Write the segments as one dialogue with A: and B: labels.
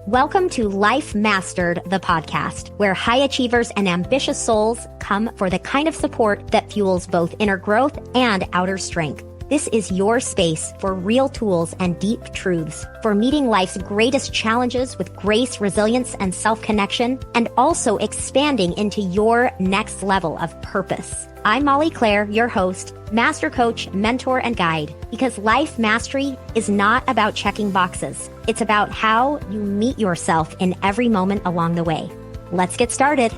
A: Welcome to Life Mastered, the podcast, where high achievers and ambitious souls come for the kind of support that fuels both inner growth and outer strength. This is your space for real tools and deep truths, for meeting life's greatest challenges with grace, resilience, and self-connection, and also expanding into your next level of purpose. I'm Molly Claire, your host, master coach, mentor, and guide, because life mastery is not about checking boxes. It's about how you meet yourself in every moment along the way. Let's get started.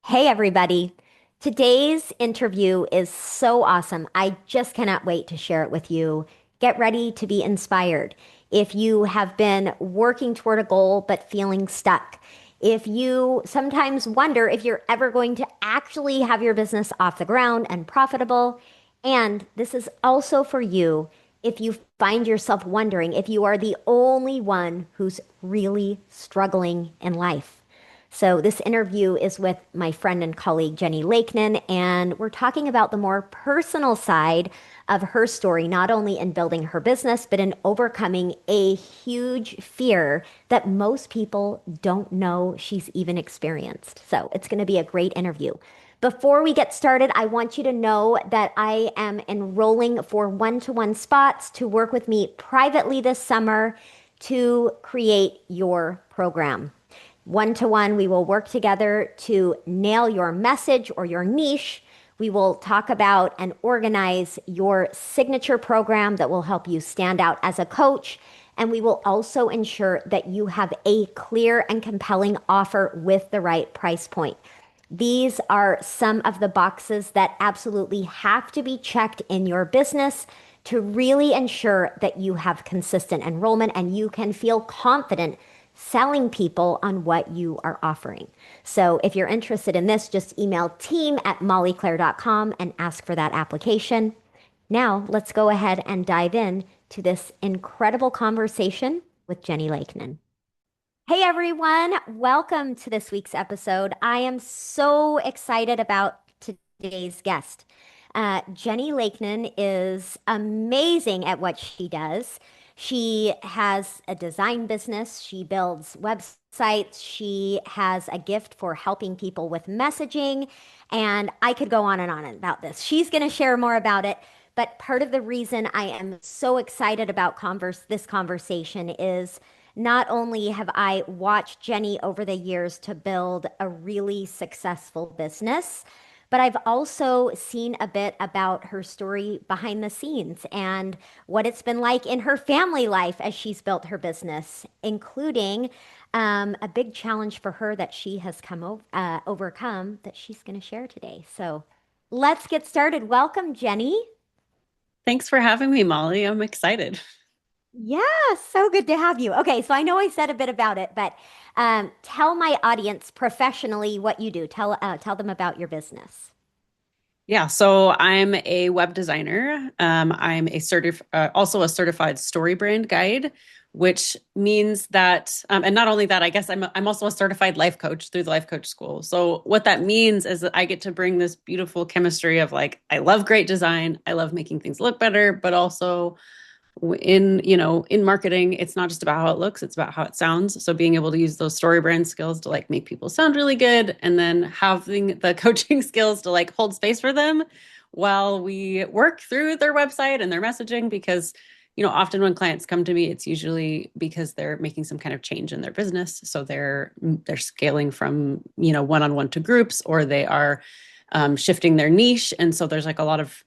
A: Hey, everybody. Today's interview is so awesome. I just cannot wait to share it with you. Get ready to be inspired. If you have been working toward a goal but feeling stuck, if you sometimes wonder if you're ever going to actually have your business off the ground and profitable, and this is also for you if you find yourself wondering if you are the only one who's really struggling in life. So this interview is with my friend and colleague, Jennie Lakenan, and we're talking about the more personal side of her story, not only in building her business, but in overcoming a huge fear that most people don't know she's even experienced. So it's going to be a great interview. Before we get started, I want you to know that I am enrolling for one-to-one spots to work with me privately this summer to create your program. One-to-one, we will work together to nail your message or your niche. We will talk about and organize your signature program that will help you stand out as a coach. And we will also ensure that you have a clear and compelling offer with the right price point. These are some of the boxes that absolutely have to be checked in your business to really ensure that you have consistent enrollment and you can feel confident selling people on what you are offering. So if you're interested in this, just email team@mollyclaire.com and ask for that application. Now let's go ahead and dive in to this incredible conversation with Jennie Lakenan. Hey everyone, welcome to this week's episode. I am so excited about today's guest. Jennie Lakenan is amazing at what she does. She has a design business. She builds websites. She has a gift for helping people with messaging. And I could go on and on about this. She's going to share more about it. But part of the reason I am so excited about this conversation is not only have I watched Jennie over the years to build a really successful business, but I've also seen a bit about her story behind the scenes and what it's been like in her family life as she's built her business, including a big challenge for her that she has overcome that she's going to share today. So let's get started. Welcome, Jennie.
B: Thanks for having me, Molly. I'm excited.
A: Yeah, so good to have you. Okay, so I know I said a bit about it, but tell my audience professionally what you do. Tell them about your business.
B: Yeah, so I'm a web designer. I'm also a certified story brand guide, which means that, and not only that, I guess I'm also a certified life coach through the Life Coach School. So what that means is that I get to bring this beautiful chemistry of like, I love great design, I love making things look better, but also in marketing, it's not just about how it looks, it's about how it sounds. So being able to use those story brand skills to like make people sound really good, and then having the coaching skills to like hold space for them while we work through their website and their messaging. Because often when clients come to me, it's usually because they're making some kind of change in their business. So they're scaling from one-on-one to groups, or they are shifting their niche. And so there's like a lot of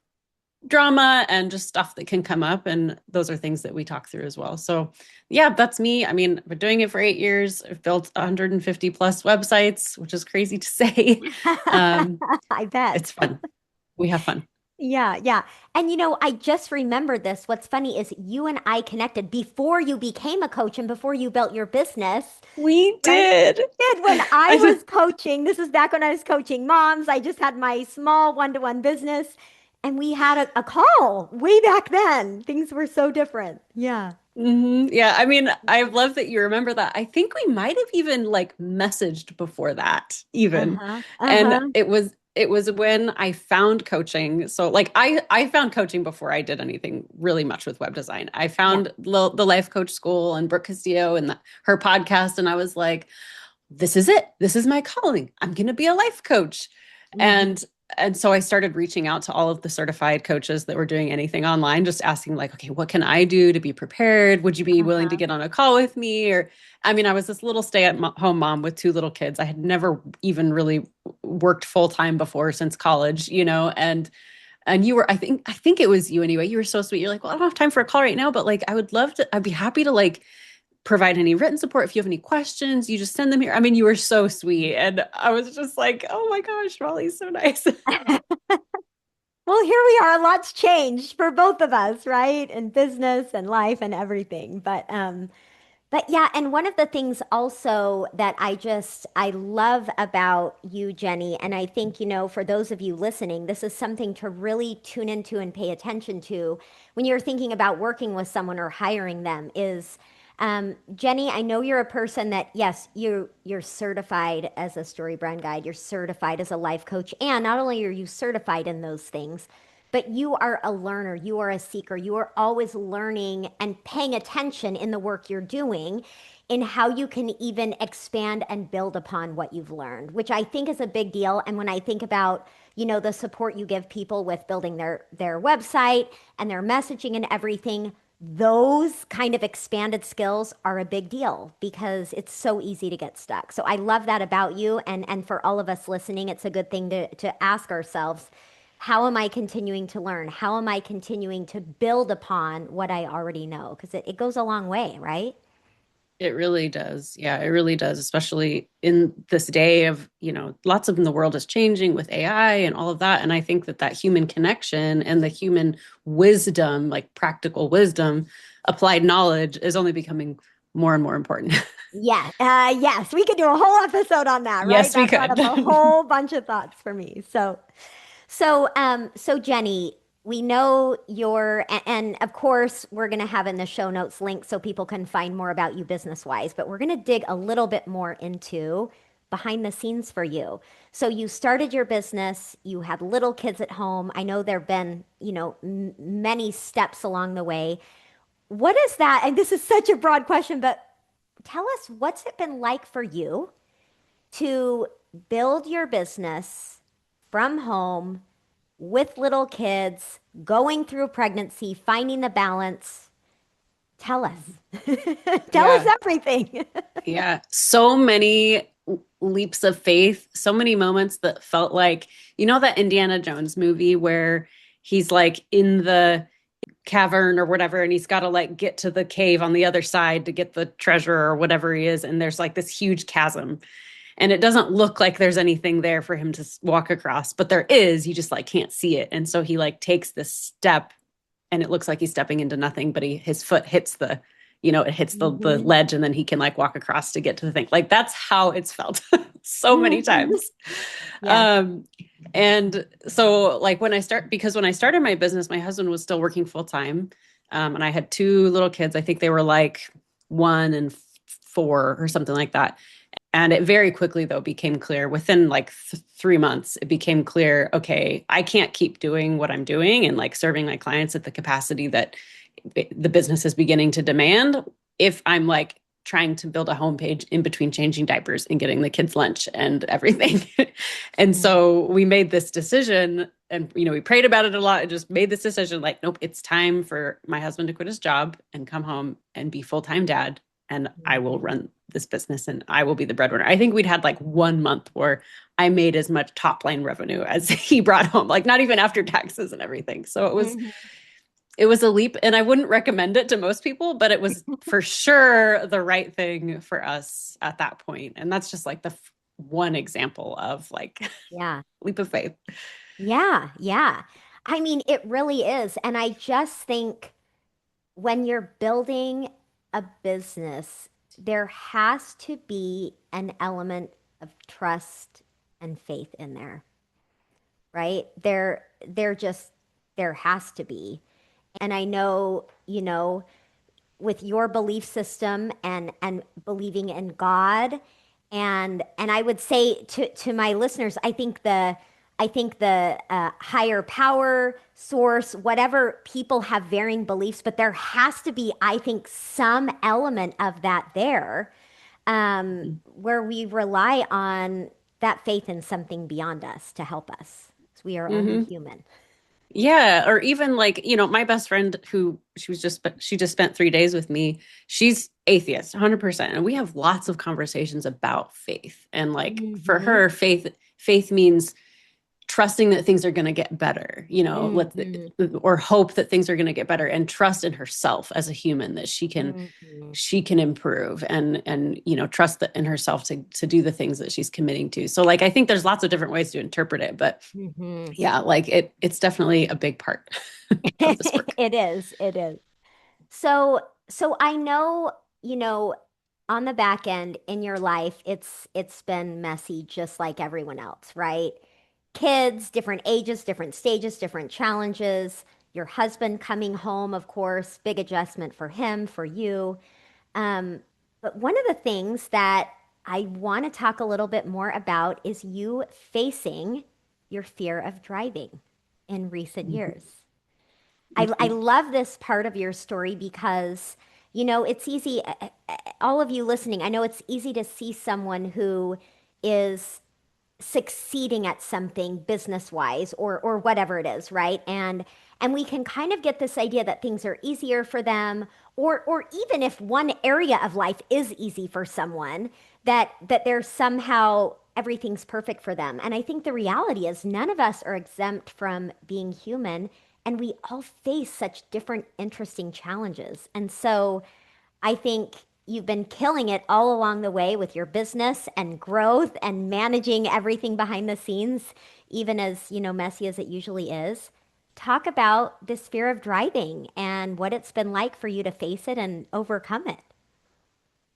B: drama and just stuff that can come up. And those are things that we talk through as well. So yeah, that's me. I mean, I've been doing it for 8 years. I've built 150 plus websites, which is crazy to say.
A: I bet.
B: It's fun. We have fun.
A: Yeah, yeah. And I just remembered this. What's funny is you and I connected before you became a coach and before you built your business.
B: We
A: Right?
B: did.
A: And when I was coaching, this is back when I was coaching moms. I just had my small one-to-one business and we had a call way back then. Things were so different. Yeah.
B: Yeah, I mean, I love that you remember that. I think we might have even like messaged before that, even.
A: Uh-huh.
B: And
A: Uh-huh.
B: it was when I found coaching. So like I found coaching before I did anything really much with web design. I
A: Yeah.
B: found the Life Coach School and Brooke Castillo and her podcast, and I was like, this is it. This is my calling. I'm going to be a life coach.
A: Mhm.
B: And so I started reaching out to all of the certified coaches that were doing anything online, just asking like, okay, what can I do to be prepared? Would you be willing to
A: Uh-huh.
B: get on a call with me? Or, I mean, I was this little stay-at-home mom with two little kids. I had never even really worked full time before since college, and you were, I think it was you anyway. You were so sweet. You're like, well, I don't have time for a call right now, but like, I'd be happy to like provide any written support. If you have any questions, you just send them here. I mean, you were so sweet. And I was just like, oh my gosh, Molly's so nice.
A: Well, here we are. A lot's changed for both of us, right? In business and life and everything. But yeah, and one of the things also that I love about you, Jenny, and I think, for those of you listening, this is something to really tune into and pay attention to when you're thinking about working with someone or hiring them is Jenny, I know you're a person that, yes, you're certified as a story brand guide, you're certified as a life coach, and not only are you certified in those things, but you are a learner, you are a seeker, you are always learning and paying attention in the work you're doing in how you can even expand and build upon what you've learned, which I think is a big deal. And when I think about, the support you give people with building their website and their messaging and everything, those kind of expanded skills are a big deal because it's so easy to get stuck. So I love that about you. And for all of us listening, it's a good thing to ask ourselves, how am I continuing to learn? How am I continuing to build upon what I already know? Because it goes a long way, right?
B: It really does. Yeah, it really does, especially in this day of, lots of in the world is changing with AI and all of that. And I think that human connection and the human wisdom, like practical wisdom, applied knowledge is only becoming more and more important.
A: Yeah. Yes, we could do a whole episode on that, right?
B: Yes, we
A: That brought
B: could.
A: up a whole bunch of thoughts for me. So Jenny, we know and of course, we're going to have in the show notes links so people can find more about you business wise, but we're going to dig a little bit more into behind the scenes for you. So you started your business, you had little kids at home. I know there've been, many steps along the way. What is that? And this is such a broad question, but tell us what's it been like for you to build your business from home with little kids, going through pregnancy, finding the balance. Tell us. Tell us
B: Yeah.
A: everything.
B: Yeah. So many leaps of faith, so many moments that felt like, that Indiana Jones movie where he's like in the cavern or whatever, and he's got to like get to the cave on the other side to get the treasure or whatever he is. And there's like this huge chasm. And it doesn't look like there's anything there for him to walk across, but there is. You just like can't see it. And so he like takes this step and it looks like he's stepping into nothing, but his foot hits it hits the
A: Mhm.
B: ledge and then he can like walk across to get to the thing. Like that's how it's felt so many times.
A: Yeah.
B: Um, and so like because when I started my business, my husband was still working full time. And I had two little kids. I think they were like 1 and 4 or something like that. And it very quickly, though, became clear within like 3 months, it became clear, okay, I can't keep doing what I'm doing and like serving my clients at the capacity that the business is beginning to demand if I'm like trying to build a homepage in between changing diapers and getting the kids lunch and everything. And
A: Mhm.
B: so we made this decision and, we prayed about it a lot and just made this decision like, nope, it's time for my husband to quit his job and come home and be full-time dad. And I will
A: Mhm.
B: run this business and I will be the breadwinner. I think we'd had like 1 month where I made as much top line revenue as he brought home, like not even after taxes and everything. So
A: Mhm.
B: it was a leap and I wouldn't recommend it to most people, but it was for sure the right thing for us at that point. And that's just like the one example of like
A: Yeah.
B: leap of faith.
A: Yeah. Yeah. I mean, it really is. And I just think when you're building a business, there has to be an element of trust and faith in there, right? There has to be. And I know, with your belief system and believing in God, and I would say to my listeners, I think I think the higher power source, whatever, people have varying beliefs, but there has to be, I think, some element of that there, where we rely on that faith in something beyond us to help us. 'Cause we are only
B: Hmm.
A: human.
B: Yeah, or even like, my best friend who she just spent 3 days with me. She's atheist, 100%. And we have lots of conversations about faith. And like for
A: Hmm.
B: her, faith means trusting that things are going to get better,
A: Hmm.
B: or hope that things are going to get better and trust in herself as a human that
A: Hmm.
B: she can improve and trust that in herself to do the things that she's committing to. So like I think there's lots of different ways to interpret it, but
A: Hmm.
B: yeah, like it's definitely a big part of this work.
A: It is. It is. So, so I know, you know, on the back end in your life, it's been messy just like everyone else, right? Kids, different ages, different stages, different challenges. Your husband coming home, of course, big adjustment for him, for you. Um, but one of the things that I want to talk a little bit more about is you facing your fear of driving in recent
B: Mhm.
A: years. I
B: Mhm.
A: love this part of your story because, it's easy, all of you listening, I know it's easy to see someone who is succeeding at something business wise or whatever it is, right? And we can kind of get this idea that things are easier for them, or even if one area of life is easy for someone, that there's somehow everything's perfect for them. And I think the reality is none of us are exempt from being human, and we all face such different interesting challenges. And so I think you've been killing it all along the way with your business and growth and managing everything behind the scenes, even as, messy as it usually is. Talk about this fear of driving and what it's been like for you to face it and overcome it.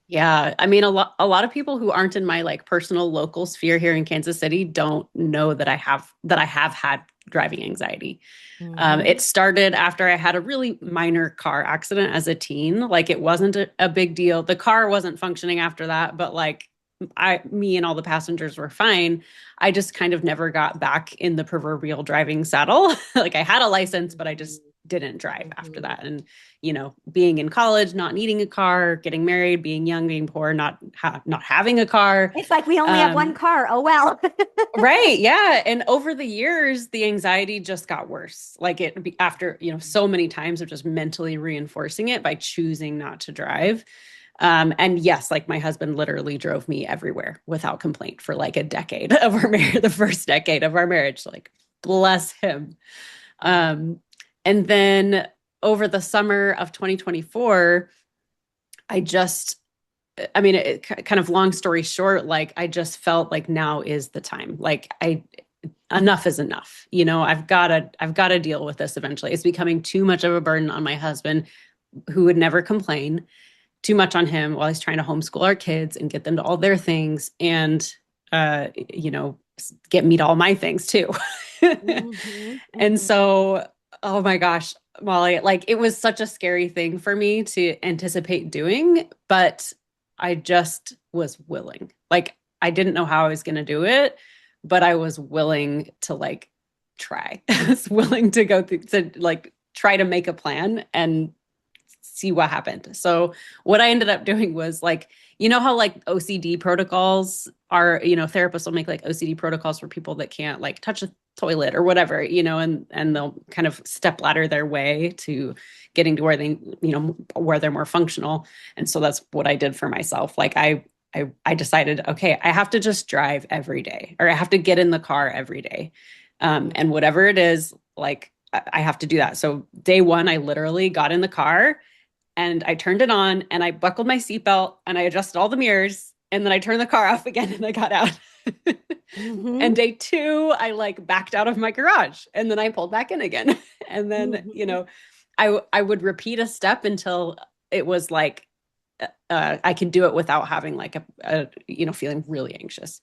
B: Yeah, I mean a lot of people who aren't in my like personal local sphere here in Kansas City don't know that I have had driving anxiety.
A: Mm-hmm.
B: It started after I had a really minor car accident as a teen. Like it wasn't a big deal. The car wasn't functioning after that, but like me and all the passengers were fine. I just kind of never got back in the proverbial driving saddle. Like I had a license, but I just didn't drive after
A: Mm-hmm.
B: that. And being in college, not needing a car, getting married, being young, being poor, not having a car.
A: It's like we only have one
B: Um,
A: car. Oh, well.
B: Right. Yeah. And over the years, the anxiety just got worse. Like after, so many times of just mentally reinforcing it by choosing not to drive. And yes, like my husband literally drove me everywhere without complaint for like a decade of our marriage, the first decade of our marriage. Like, bless him. Um, and then over the summer of 2024, I just I mean, kind of long story short, like I just felt like now is the time. Like enough is enough. I've got to deal with this eventually. It's becoming too much of a burden on my husband, who would never complain, too much on him while he's trying to homeschool our kids and get them to all their things and, uh, you know, get me to all my things too.
A: Mm-hmm.
B: And
A: Mm-hmm.
B: so, oh my gosh, Molly, like it was such a scary thing for me to anticipate doing, but I just was willing. Like I didn't know how I was going to do it, but I was willing to like try. I was willing to go through to like try to make a plan and see what happened. So what I ended up doing was like, how like OCD protocols are, therapists will make like OCD protocols for people that can't like touch a toilet or whatever, and they'll kind of step ladder their way to getting to where where they're more functional. And so that's what I did for myself. Like I decided, okay, I have to just drive every day, or I have to get in the car every day. And whatever it is, like I have to do that. So day one, I literally got in the car and I turned it on and I buckled my seatbelt and I adjusted all the mirrors and then I turned the car off again and I got out.
A: Mm-hmm.
B: And day two, I like backed out of my garage and then I pulled back in again. And then,
A: Mm-hmm.
B: I would repeat a step until it was like I could do it without having like feeling really anxious.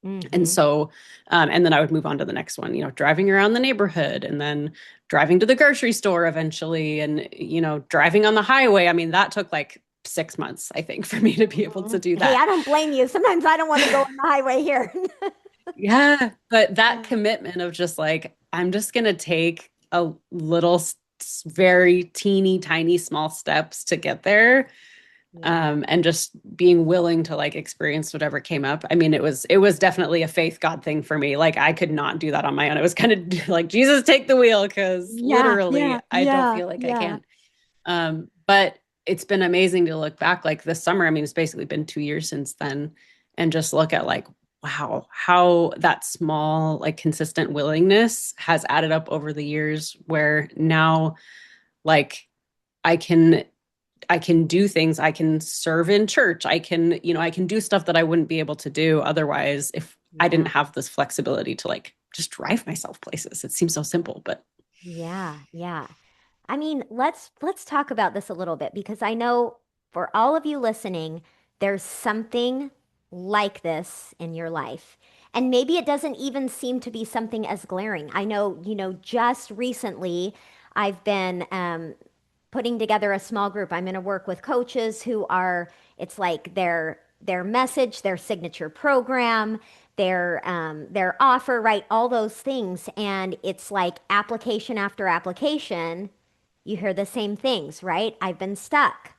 B: And
A: Mm-hmm.
B: so, and then I would move on to the next one, driving around the neighborhood and then driving to the grocery store eventually and, driving on the highway. I mean, that took like 6 months, I think, for me to be able
A: Mhm.
B: to do
A: Hey,
B: that.
A: I don't blame you. Sometimes I don't want to go on the highway here.
B: Yeah, but that
A: Yeah.
B: commitment of just like, I'm just gonna take a little, very teeny tiny small steps to get there.
A: Yeah.
B: And just being willing to like experience whatever came up. I mean, it was definitely a faith God thing for me. Like I could not do that on my own. It was kind of like, Jesus, take the wheel, because
A: Yeah,
B: literally
A: yeah,
B: I don't
A: yeah,
B: feel like I
A: yeah,
B: can. But it's been amazing to look back like this summer. I mean, it's basically been 2 years since then, and just look at like, wow, how that small, like consistent willingness has added up over the years, where now like I can I can do things. I can serve in church. I can do stuff that I wouldn't be able to do otherwise if I didn't
A: yeah,
B: have this flexibility to like just drive myself places. It seems so simple, but
A: yeah, yeah. I mean, let's talk about this a little bit because I know for all of you listening, there's something like this in your life. And maybe it doesn't even seem to be something as glaring. I know, just recently I've been putting together a small group. I'm going to work with coaches who are, it's like their message, their signature program, their offer, right? All those things. And it's like application after application, you hear the same things, right? I've been stuck.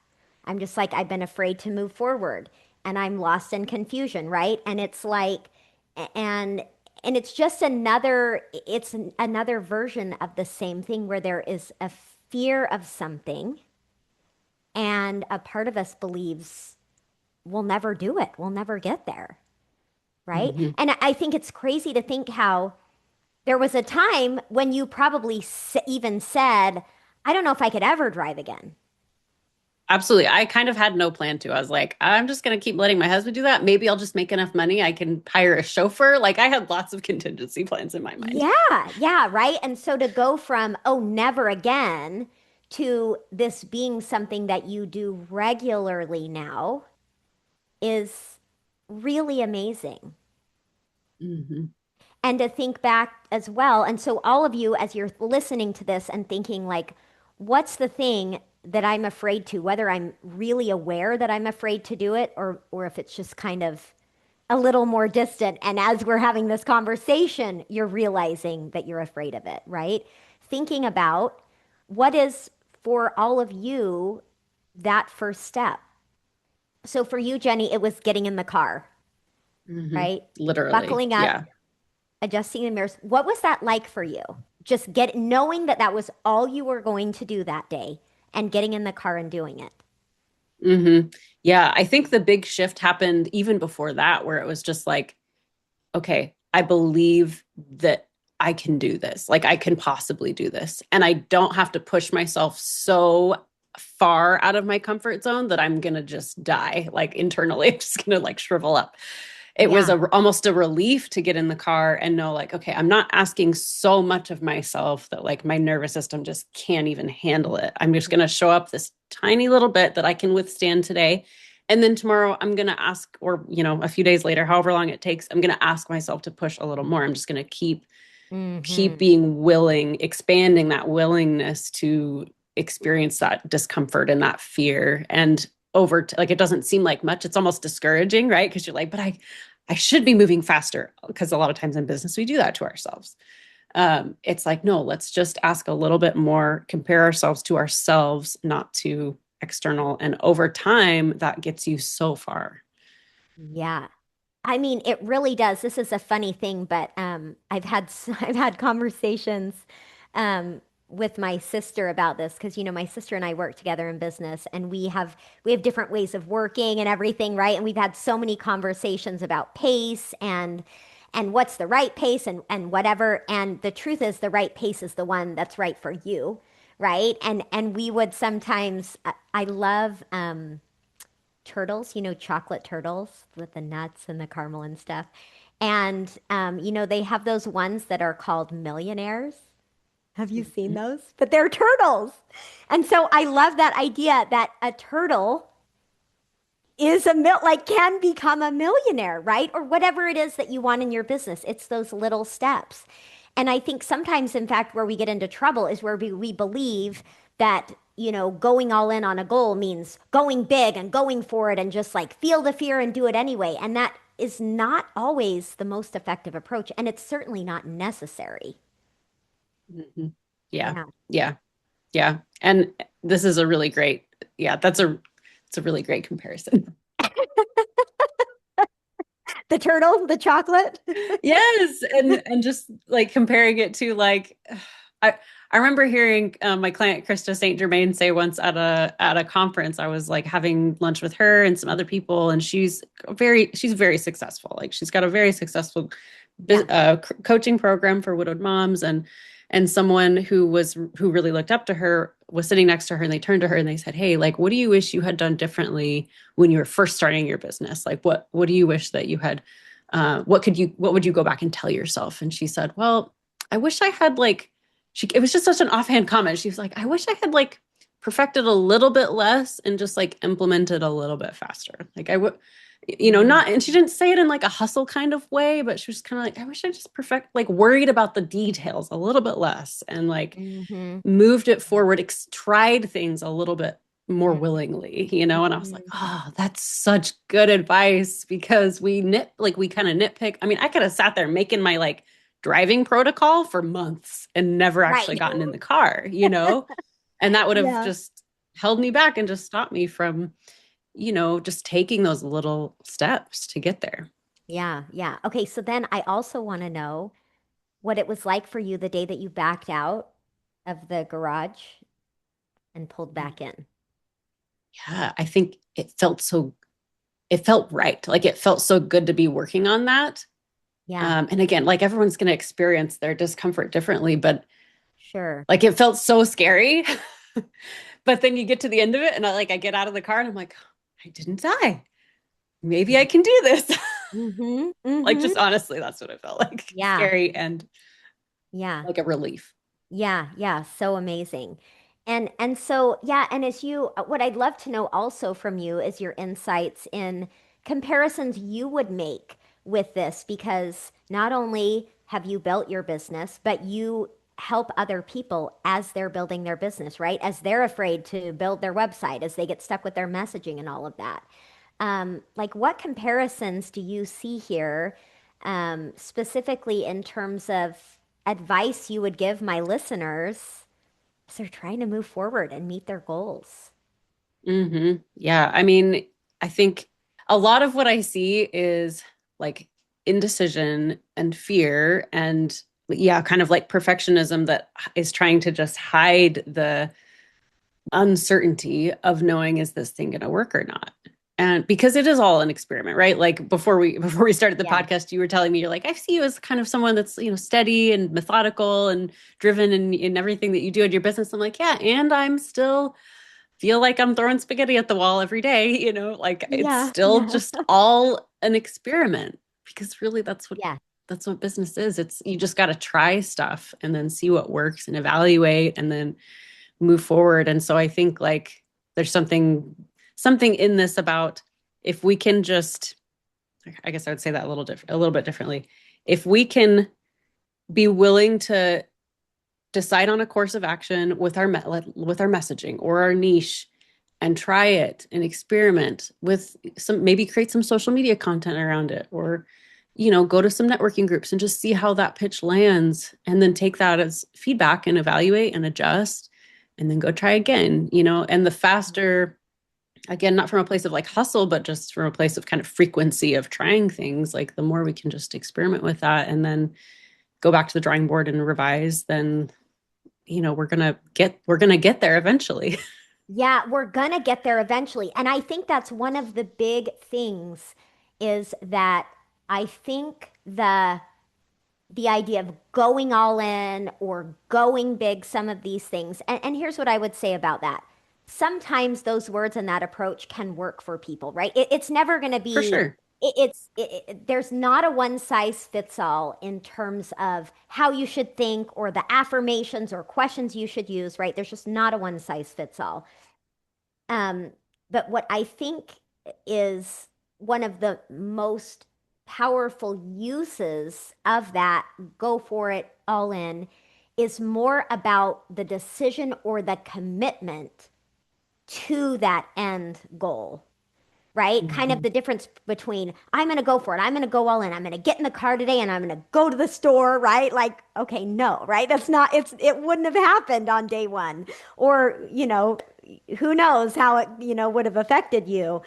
A: I'm just like, I've been afraid to move forward and I'm lost in confusion, right? And it's like, and and it's another version of the same thing where there is a fear of something and a part of us believes we'll never do it. We'll never get there, right?
B: mhm.
A: And I think it's crazy to think how there was a time when you probably even said, I don't know if I could ever drive again.
B: Absolutely. I kind of had no plan to. I was like, I'm just going to keep letting my husband do that. Maybe I'll just make enough money. I can hire a chauffeur. Like I had lots of contingency plans in my mind.
A: Yeah, yeah, right. And so to go from, oh, never again to this being something that you do regularly now is really amazing.
B: Hmm.
A: And to think back as well. And so all of you, as you're listening to this and thinking like, what's the thing that I'm afraid to, whether I'm really aware that I'm afraid to do it or if it's just kind of a little more distant. And as we're having this conversation, you're realizing that you're afraid of it, right? Thinking about what is for all of you that first step. So for you, Jenny, it was getting in the car,
B: Hmm.
A: right?
B: Literally.
A: Buckling up,
B: Yeah.
A: adjusting the mirrors. What was that like for you? Just knowing that that was all you were going to do that day and getting in the car and doing it.
B: Hmm. Yeah. I think the big shift happened even before that, where it was just like, okay, I believe that I can do this. Like I can possibly do this. And I don't have to push myself so far out of my comfort zone that I'm going to just die. Like internally, I'm just going to like shrivel up. It was
A: Yeah.
B: almost a relief to get in the car and know like, okay, I'm not asking so much of myself that like my nervous system just can't even handle it. I'm just going to show up this tiny little bit that I can withstand today. And then tomorrow I'm going to ask, or, a few days later, however long it takes, I'm going to ask myself to push a little more. I'm just going to keep
A: Hmm.
B: being willing, expanding that willingness to experience that discomfort and that fear. And like it doesn't seem like much. It's almost discouraging, right? Because you're like, but I should be moving faster. Because a lot of times in business we do that to ourselves. It's like, no, let's just ask a little bit more, compare ourselves to ourselves, not to external. And over time, that gets you so far.
A: Yeah. I mean, it really does. This is a funny thing, but I've had conversations um with my sister about this because my sister and I work together in business and we have different ways of working and everything, right? And we've had so many conversations about pace and what's the right pace and whatever. And the truth is the right pace is the one that's right for you, right? And we would sometimes I love turtles, chocolate turtles with the nuts and the caramel and stuff. And, they have those ones that are called millionaires. Have you seen those? But they're turtles. And so I love that idea that a turtle can become a millionaire, right? Or whatever it is that you want in your business. It's those little steps. And I think sometimes, in fact, where we get into trouble is where we believe that, going all in on a goal means going big and going for it and just like feel the fear and do it anyway. And is not always the most effective approach, and it's certainly not necessary.
B: Mhm. Yeah.
A: Yeah.
B: Yeah. Yeah. And this is a really great, yeah, it's a really great comparison.
A: The turtle, the chocolate.
B: Yes, and just like comparing it to like I I remember hearing my client Krista St. Germain say once at a conference. I was like having lunch with her and some other people, and she's very successful. Like she's got a very successful
A: Yeah.
B: coaching program for widowed moms, and someone who really looked up to her was sitting next to her, and they turned to her and they said, "Hey, like what do you wish you had done differently when you were first starting your business? Like what do you wish that you had what would you go back and tell yourself?" And she said, well, I wish I had like, it was just such an offhand comment. She was like, I wish I had like perfected a little bit less and just like implemented a little bit faster. Like I would,
A: Mm,
B: not, and she didn't say it in like a hustle kind of way, but she was kind of like, I wish I just like worried about the details a little bit less and like
A: hmm
B: moved it forward, tried things a little bit more
A: hmm
B: willingly. And I was like,
A: hmm
B: oh, that's such good advice because we kind of nitpick. I mean, I could have sat there making my like driving protocol for months and never actually
A: Right.
B: gotten in the car. And that would have
A: Yeah.
B: just held me back and just stopped me from, just taking those little steps to get there.
A: Yeah. Yeah. Okay. So then I also want to know what it was like for you the day that you backed out of the garage and pulled back in.
B: Yeah, I think it felt right. Like it felt so good to be working on that.
A: Yeah.
B: And again, like everyone's going to experience their discomfort differently, but
A: Sure.
B: like it felt so scary. But then you get to the end of it, and I get out of the car, and I'm like, I didn't die. Maybe I can do this.
A: Mm-hmm.
B: Like,
A: Mm-hmm.
B: just honestly, that's what it felt like.
A: Yeah.
B: Scary and
A: Yeah.
B: like a relief.
A: Yeah, yeah, so amazing. And so yeah, and as you what I'd love to know also from you is your insights in comparisons you would make with this because not only have you built your business, but you help other people as they're building their business, right? As they're afraid to build their website, as they get stuck with their messaging and all of that. Like what comparisons do you see here, specifically in terms of advice you would give my listeners as they're trying to move forward and meet their goals?
B: Yeah. I mean, I think a lot of what I see is like indecision and fear and yeah, kind of like perfectionism that is trying to just hide the uncertainty of knowing is this thing going to work or not. And because it is all an experiment, right? Like before we started the
A: Yeah.
B: podcast, you were telling me you're like, I see you as kind of someone that's, steady and methodical and driven in everything that you do in your business. I'm like, yeah, and I'm still feel like I'm throwing spaghetti at the wall every day, like it's
A: Yeah,
B: still
A: yeah,
B: just all an experiment because really
A: yeah,
B: that's what business is. It's you just got to try stuff and then see what works and evaluate and then move forward. And so I think like there's something in this about if we can just I guess I would say that a little bit differently. If we can be willing to decide on a course of action with with our messaging or our niche and try it and experiment with some maybe create some social media content around it or go to some networking groups and just see how that pitch lands and then take that as feedback and evaluate and adjust and then go try again. And the faster, again, not from a place of like hustle but just from a place of kind of frequency of trying things, like the more we can just experiment with that and then go back to the drawing board and revise, then we're gonna get there eventually.
A: yeah. We're gonna get there eventually. And I think that's one of the big things is that I think the idea of going all in or going big, some of these things. And here's what I would say about that. Sometimes those words and that approach can work for people, right? It's never going to
B: For
A: be,
B: sure.
A: there's not a one size fits all in terms of how you should think or the affirmations or questions you should use, right? There's just not a one size fits all. Um, but what I think is one of the most powerful uses of that go for it all in is more about the decision or the commitment to that end goal. right? Kind of
B: Mhm.
A: the difference between I'm going to go for it. I'm going to go all in. I'm going to get in the car today and I'm going to go to the store, right? Like, okay, no, right? That's not, it wouldn't have happened on day one. Or, who knows how it, would have affected you.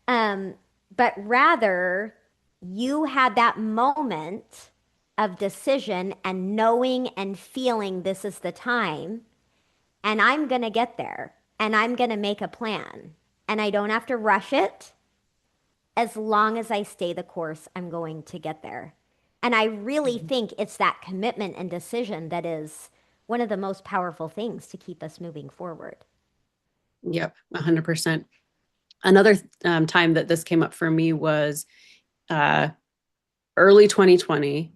A: Um, but rather, you had that moment of decision and knowing and feeling this is the time, and I'm going to get there and I'm going to make a plan. And I don't have to rush it. As long as I stay the course, I'm going to get there. And I really think it's that commitment and decision that is one of the most powerful things to keep us moving forward.
B: Yep, 100%. Another time that this came up for me was uh, early 2020.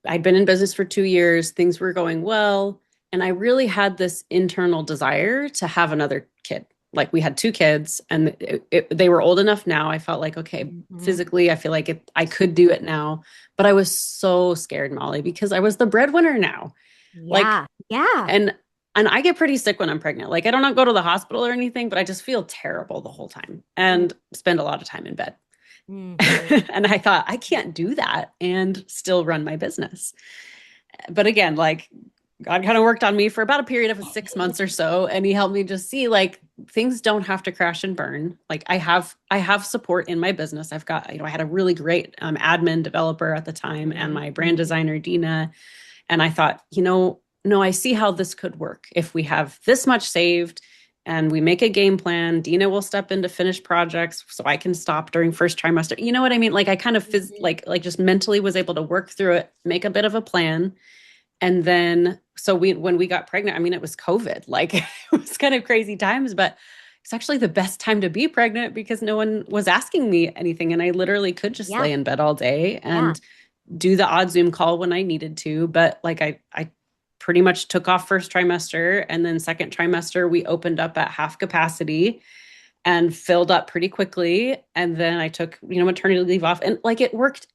B: I'd been in business for 2 years, things were going well, and I really had this internal desire to have another kid. Like we had two kids, and they were old enough now. I felt like, okay,
A: Hmm.
B: physically, I feel like I could do it now. But I was so scared, Molly, because I was the breadwinner now. Like,
A: Yeah, yeah.
B: and and I get pretty sick when I'm pregnant. Like I don't go to the hospital or anything, but I just feel terrible the whole time and spend a lot of time in bed.
A: Mm-hmm.
B: And I thought, I can't do that and still run my business. But again, like God kind of worked on me for about a period of 6 months or so. And he helped me just see like things don't have to crash and burn. Like I have support in my business. I've got, I had a really great admin developer at the time and my brand
A: Mm-hmm.
B: designer, Dina. And I thought, no, I see how this could work. If we have this much saved and we make a game plan, Dina will step in to finish projects so I can stop during first trimester. You know what I mean? Like I kind of
A: Mm-hmm.
B: like just mentally was able to work through it, make a bit of a plan. And then so when we got pregnant, I mean, it was COVID. Like it was kind of crazy times, but it's actually the best time to be pregnant because no one was asking me anything. And I literally could just
A: Yeah,
B: lay in bed all day
A: yeah.
B: and do the odd Zoom call when I needed to. But like I pretty much took off first trimester, and then second trimester we opened up at half capacity and filled up pretty quickly. And then I took, maternity leave off, and like it worked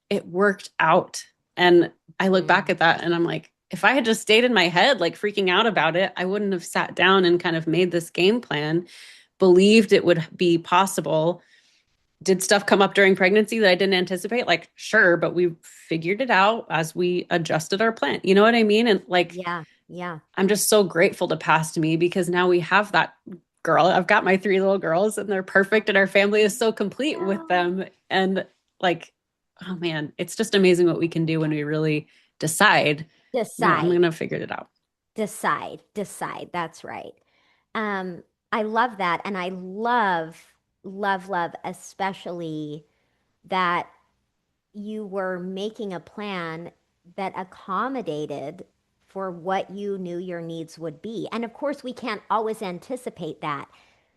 B: out. And I look back
A: Mm.
B: at that and I'm like, if I had just stayed in my head, like freaking out about it, I wouldn't have sat down and kind of made this game plan, believed it would be possible. Did stuff come up during pregnancy that I didn't anticipate? Like, sure, but we figured it out as we adjusted our plan. You know what I mean? And like,
A: Yeah, yeah.
B: I'm just so grateful to past me because now we have that girl. I've got my three little girls and they're perfect, and our family is so complete with
A: Yeah.
B: them. And like, oh man, it's just amazing what we can do when we really decide, no, I'm
A: Decide,
B: going to figure it out.
A: decide. That's right. Um, I love that. And I love, especially that you were making a plan that accommodated for what you knew your needs would be. And of course, we can't always anticipate that,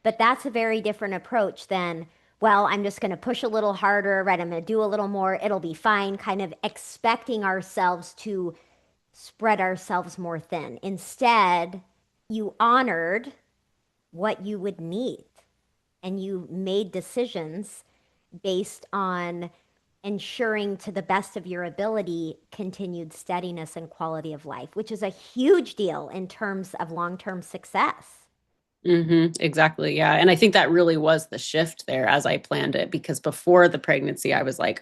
A: but that's a very different approach than, well, I'm just going to push a little harder, right? I'm going to do a little more, it'll be fine, kind of expecting ourselves to spread ourselves more thin. Instead, you honored what you would need and you made decisions based on ensuring to the best of your ability continued steadiness and quality of life, which is a huge deal in terms of long-term success.
B: Exactly. Yeah. And I think that really was the shift there as I planned it, because before the pregnancy, I was like,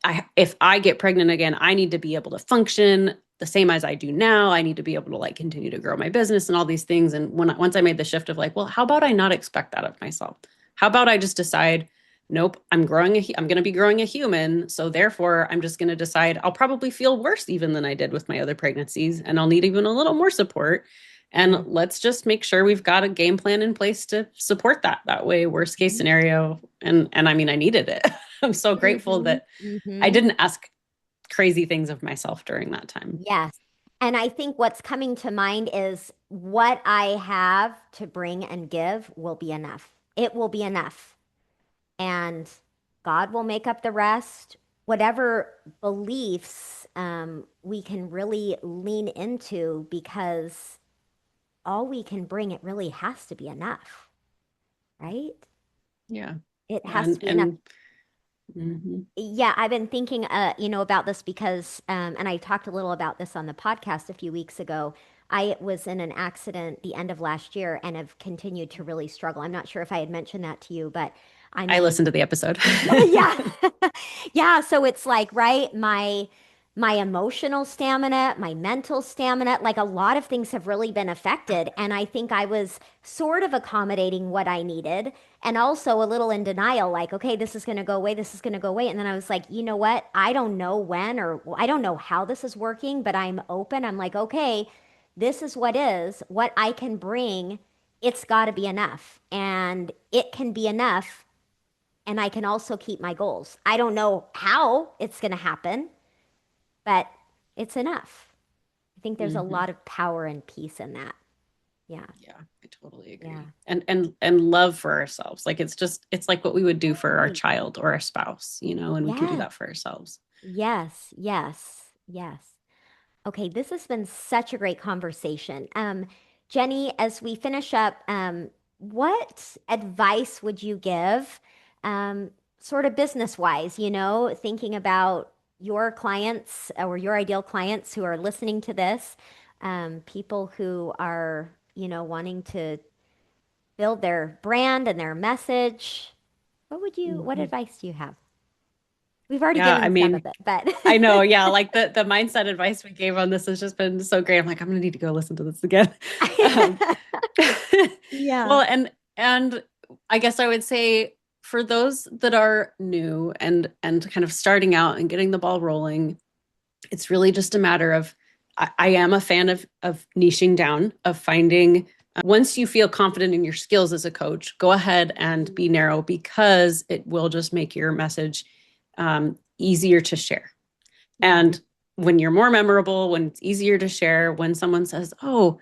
B: oh, if I get pregnant again, I need to be able to function the same as I do now. I need to be able to like continue to grow my business and all these things. And once I made the shift of like, well, how about I not expect that of myself? How about I just decide, nope, I'm going to be growing a human. So therefore, I'm just going to decide I'll probably feel worse even than I did with my other pregnancies, and I'll need even a little more support. And
A: Mm.
B: let's just make sure we've got a game plan in place to support that way, worst case
A: Mhm.
B: scenario. And I mean, I needed it. I'm so grateful
A: Mhm.
B: that I
A: Mhm.
B: didn't ask crazy things of myself during that time.
A: Yes. And I think what's coming to mind is what I have to bring and give will be enough. It will be enough. And God will make up the rest. Whatever beliefs we can really lean into, because all we can bring, it really has to be enough, right?
B: Yeah.
A: It
B: Yeah.
A: has to be enough.
B: Mhm.
A: Yeah, I've been thinking, about this because, and I talked a little about this on the podcast a few weeks ago. I was in an accident the end of last year and have continued to really struggle. I'm not sure if I had mentioned that to you, but I
B: I
A: mean,
B: listened to the episode.
A: yeah. Yeah, so it's like, right, my emotional stamina, my mental stamina, like a lot of things have really been affected. And I think I was sort of accommodating what I needed and also a little in denial, like, okay, this is going to go away, this is going to go away. And then I was like, you know what? I don't know when or I don't know how this is working, but I'm open. I'm like, okay, this is what I can bring. It's got to be enough. And it can be enough and I can also keep my goals. I don't know how it's going to happen, but it's enough. I think there's a
B: Hmm.
A: lot of power and peace in that. Yeah.
B: Yeah, I totally
A: Yeah.
B: agree. And love for ourselves. Like it's like what we would do for our
A: Right.
B: child or our spouse, and we can do
A: Yes.
B: that for ourselves.
A: Yes. Yes. Yes. Okay, this has been such a great conversation. Jenny, as we finish up, what advice would you give, um, sort of business wise, thinking about your clients or your ideal clients who are listening to this, people who are, wanting to build their brand and their message? What
B: Mhm.
A: advice do you have? We've already
B: Yeah, I
A: given some of
B: mean,
A: it, but
B: I know, yeah, like the mindset advice we gave on this has just been so great. I'm like, I'm gonna need to go listen to this again. Um,
A: yeah.
B: well, and I guess I would say for those that are new and kind of starting out and getting the ball rolling, it's really just a matter of I am a fan of niching down, of finding once you feel confident in your skills as a coach, go ahead and be narrow because it will just make your message easier to share.
A: Mhm.
B: And when you're more memorable, when it's easier to share, when someone says, "Oh,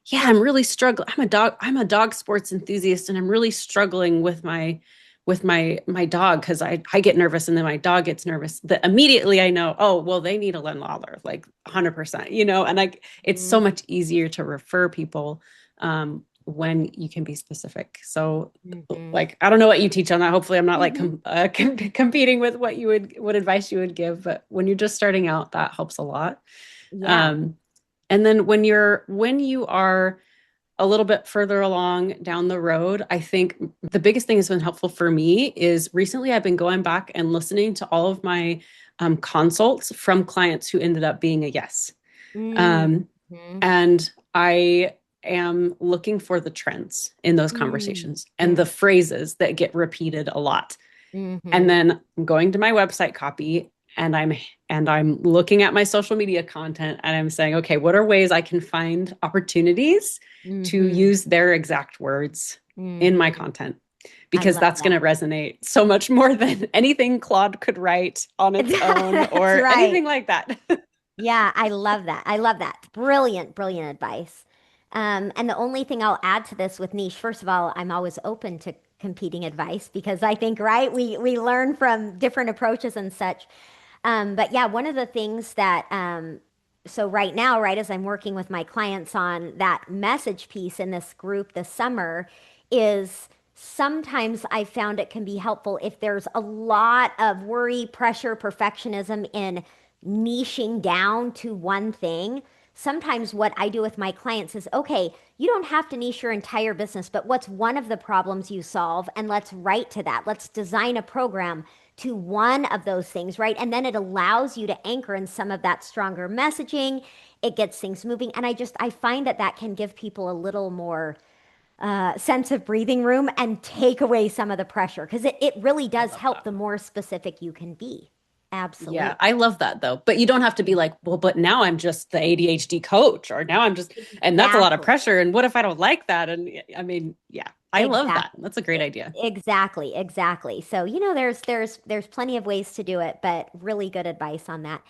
B: yeah, I'm really struggling. I'm a dog sports enthusiast and I'm really struggling with my dog because I get nervous and then my dog gets nervous." That immediately I know, oh, well, they need a Len Lawler, like 100%, and like it's so
A: Mhm.
B: much easier to refer people when you can be specific. So
A: Mhm.
B: like I don't know what you teach on that. Hopefully, I'm not like
A: Mhm.
B: competing with what advice you would give. But when you're just starting out, that helps a lot.
A: Yeah.
B: Um, and then when you are a little bit further along down the road, I think the biggest thing that's been helpful for me is recently I've been going back and listening to all of my consults from clients who ended up being a yes. Um,
A: Mhm.
B: and I am looking for the trends in those
A: Mm.
B: conversations and the
A: Mm.
B: phrases that get repeated a lot. And
A: Mhm.
B: then I'm going to my website copy and I'm looking at my social media content and I'm saying, okay, what are ways I can find opportunities to
A: Mhm.
B: use their exact words in my
A: Mhm.
B: content?
A: I
B: Because
A: love
B: that's going
A: that.
B: to resonate so much more than anything Claude could write on its own
A: That's
B: or
A: right.
B: anything like that.
A: Yeah, I love that. I love that. Brilliant, brilliant advice. And the only thing I'll add to this with niche, first of all, I'm always open to competing advice because I think, right, we learn from different approaches and such. But yeah, one of the things that, so right now, right, as I'm working with my clients on that message piece in this group this summer, is sometimes I found it can be helpful if there's a lot of worry, pressure, perfectionism in niching down to one thing. Sometimes what I do with my clients is, okay, you don't have to niche your entire business, but what's one of the problems you solve? And let's write to that. Let's design a program to one of those things, right? And then it allows you to anchor in some of that stronger messaging. It gets things moving. And I find that that can give people a little more sense of breathing room and take away some of the pressure because it really
B: I
A: does
B: love
A: help
B: that.
A: the more specific you can be.
B: Yeah,
A: Absolutely.
B: I love that though. But you don't have to be like, well, but now I'm just the ADHD coach, or now I'm just, and that's a lot of
A: Exactly.
B: pressure. And what if I don't like that? And I mean, yeah, I love that.
A: Exactly.
B: That's a great idea.
A: Exactly. Exactly. So, there's plenty of ways to do it, but really good advice on that.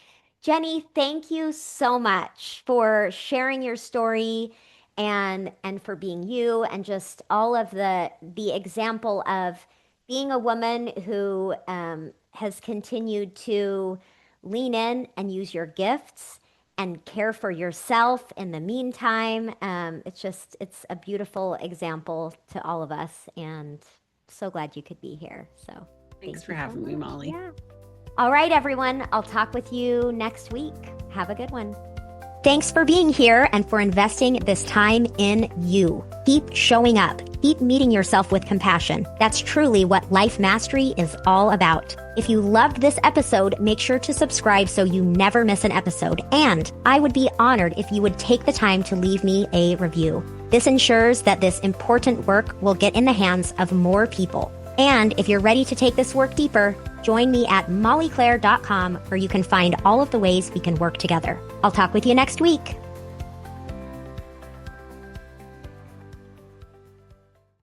A: Jenny, thank you so much for sharing your story and for being you and just all of the example of being a woman who has continued to lean in and use your gifts and care for yourself in the meantime. It's a beautiful example to all of us, and so glad you could be here. So
B: Thanks
A: thank
B: for
A: you so
B: having me,
A: much.
B: Molly.
A: Yeah. All right, everyone. I'll talk with you next week. Have a good one. Thanks for being here and for investing this time in you. Keep showing up. Keep meeting yourself with compassion. That's truly what life mastery is all about. If you loved this episode, make sure to subscribe so you never miss an episode. And I would be honored if you would take the time to leave me a review. This ensures that this important work will get in the hands of more people. And if you're ready to take this work deeper, join me at mollyclaire.com where you can find all of the ways we can work together. I'll talk with you next week.